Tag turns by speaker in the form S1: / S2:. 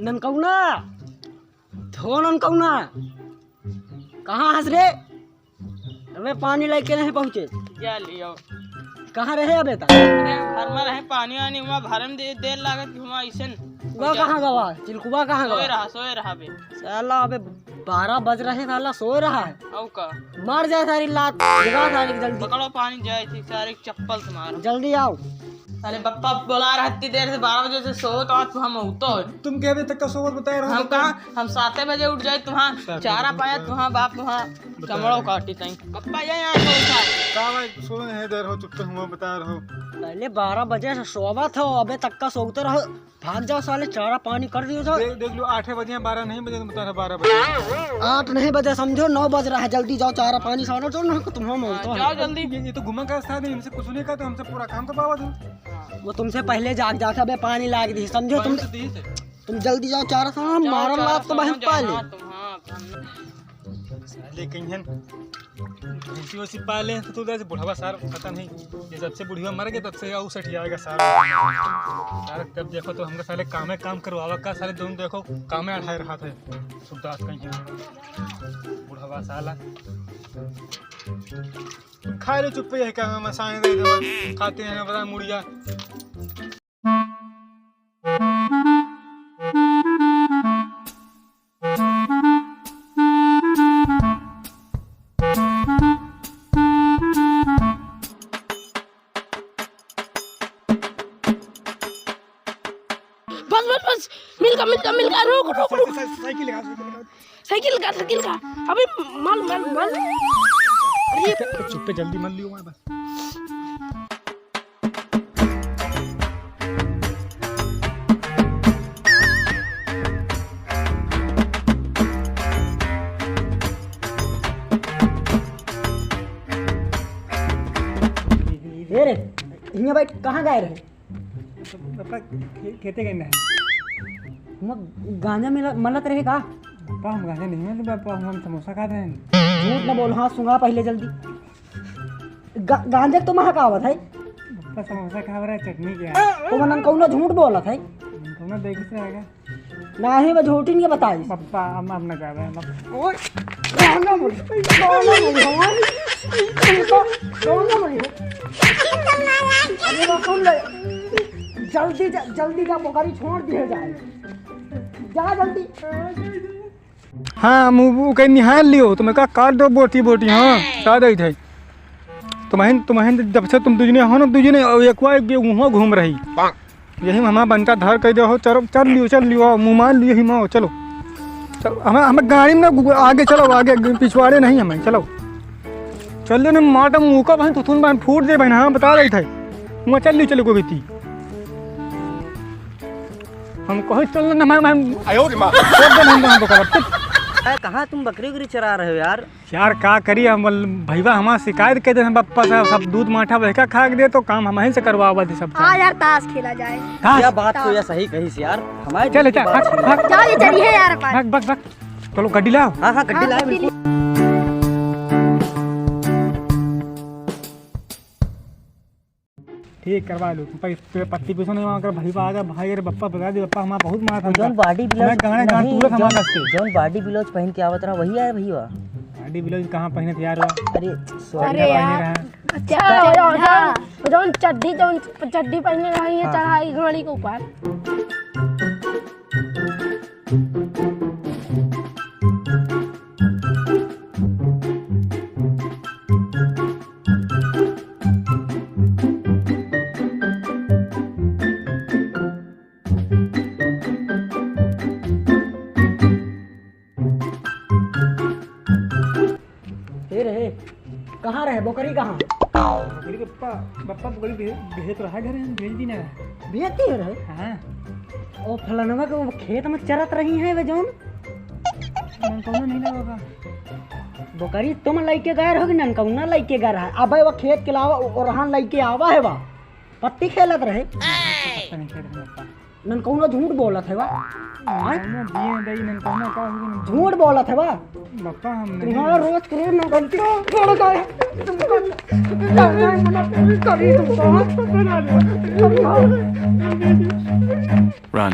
S1: ननकौना थो ननकौना कहाँ हंस रे? अबे पानी लेके नहीं पहुँचे
S2: क्या लियो?
S1: कहाँ रहे अबे तक?
S2: अरे घर में रहे पानी वानी वहाँ भरे में देर लागत हुआ ऐसन।
S1: वह कहाँ गवा? चिलकुआ कहाँ गवा?
S2: सोए रहा बे।
S1: साला अबे 12 बज रहे साला सोए रहा है।
S2: औ का
S1: मार जाए सारी लात जगा सारी जल्दी।
S2: पकड़ो पानी जाए थी सारे चप्पल तुम्हारा।
S1: जल्दी आओ।
S2: अरे बप्पा बुला रहा इतनी देर से 12 बजे से सो तो आज हम उतो।
S3: तुम क्या अभी तक का सोवत बता रहे हो?
S2: हम कहाँ हम 7 बजे उठ जाए तुम्हारा चारा पाया तुम्हारा बाप वहाँ कमड़ो काटी तई पप्पा ये यहाँ सो
S3: सो नहीं देर हो चुप हुआ बता रहे हो।
S1: पहले 12 बजे से सोवा था अबे तक का सोते रहो। भाग जाओ साले चारा पानी कर दियो तो।
S3: देख लो 8 बजे 12 नहीं बजे बता रहा 12 बजे
S1: 8 नहीं बजे समझो 9 बज रहा है। जल्दी जाओ चारा पानी सानो जो ना तुम्हारा तो
S2: जाओ जल्दी।
S3: ये तो घुमा का स्थान है इनसे कुछ नहीं कहा तो हमसे पूरा काम करवावा दो।
S1: वो तुमसे पहले जाग जाता अबे पानी लाग दी समझो तुम जल्दी जाओ चारा सानो मारो लात तो बहन पाले
S3: लेकिन भैंसी वैसी पाले तो तू जैसे बुढ़ावा सार पता नहीं ये जब से बुढ़िया मर गए तब से आऊ सठ आएगा सारा तब देखो तो हमका साले काम करवावा का साले दोनों देखो कामे अठाए रहा था सुबह कहीं बुढ़ावा साला खा ले चुप है क्या मसाने दे दो खाते हैं बता मुड़िया।
S4: बस मिल रुक
S3: साइकिल
S4: का अबे माल
S3: अरे चुप पे जल्दी मन लियो बस।
S1: रे इन्हें भाई कहाँ गए रहे?
S3: पापा खेते गए हैं
S1: गांजा मलत रहे का?
S3: पापा हम गांजा नहीं है पापा हम समोसा खा रहे हैं।
S1: झूठ न बोल। हाँ सुना पहले जल्दी। गांजा तो महा कहावत है।
S3: पापा समोसा खा रहा है चटनी क्या
S1: तो मन कौनो झूठ बोलत है।
S3: कौनो देख से आएगा
S1: नहीं मैं झूठी नहीं बताई।
S3: पापा हम न कर रहे हैं।
S1: ओए गांजा बोल जल्दी जा पोखरी छोड़ दिए जाए। जा जल्दी।
S3: हाँ मुँह कहीं निहाल लियो तुम्हें कहा काट दो बोटी हाँ काट दी थे तुम्हें जब से तुम तुझने हो ना तुझने एक वहाँ घूम रही यही हमारा बनता धर कह दो चलो चल लियो मुँह मान लियो ही माओ चलो हमें गाड़ी में ना आगे चलो आगे पिछवाड़े नहीं हमें चलो चल ना माटा मुँह का बहन तुम बहन फूट दे बहन हाँ बता रही थे वहाँ चल लियो चलो कोई थी हम कहो चल
S1: कहाँ तुम बकरी चरा रहे हो यार?
S3: यार का करिए हम भैया हमारा शिकायत कर दे पप्पा साहब सब दूध माठा बहका खा के दे तो काम हमें से करवावा दे सब।
S4: हाँ यार ताश खेला जाए।
S1: क्या बात तो यार सही कही से यार हमारे
S3: चल
S4: चलिए यार
S3: बस चलो गड्डी लाओ।
S1: हाँ गड्डी लाए बिल्कुल।
S3: ठीक करवा लो पत्ती पीछे नहीं वहाँ भाई आगा भाई अरे बप्पा बता दे बप्पा हमारा बहुत मारा था।
S1: जौन बॉडी ब्लाउज जौन बॉडी ब्लाउज पहन के आवत रहा वही है भैया।
S3: बॉडी ब्लाउज कहाँ पहने थे यार?
S4: अरे यार जौन चड्डी पहने रही है चढ़ाई गाड़ी के ऊपर।
S1: कहाँ रहे बोकरी कहाँ?
S3: बप्पा बोकरी भेज रहा घर भेज दी ना
S1: भेजती है रहे।
S3: हाँ
S1: ओ फलानवा के वो खेत में चरत रही है वे जौन
S3: कौन नहीं ना बाबा
S1: बोकरी तुम लइके गए रहोगे नन कौना लइके गए रहा अबे वो खेत के अलावा और हां लइके आवा है वा पत्ती खेलत रहे। नन कहूँ झूठ बोला थे बा
S3: ना दिए दई नन कहना का हो
S1: झूठ बोला थे बा
S3: बप्पा हम नहीं
S1: तुम्हारा रोज करो ना गलती छोड़ गए तुमको मना करी तुमको
S5: Run.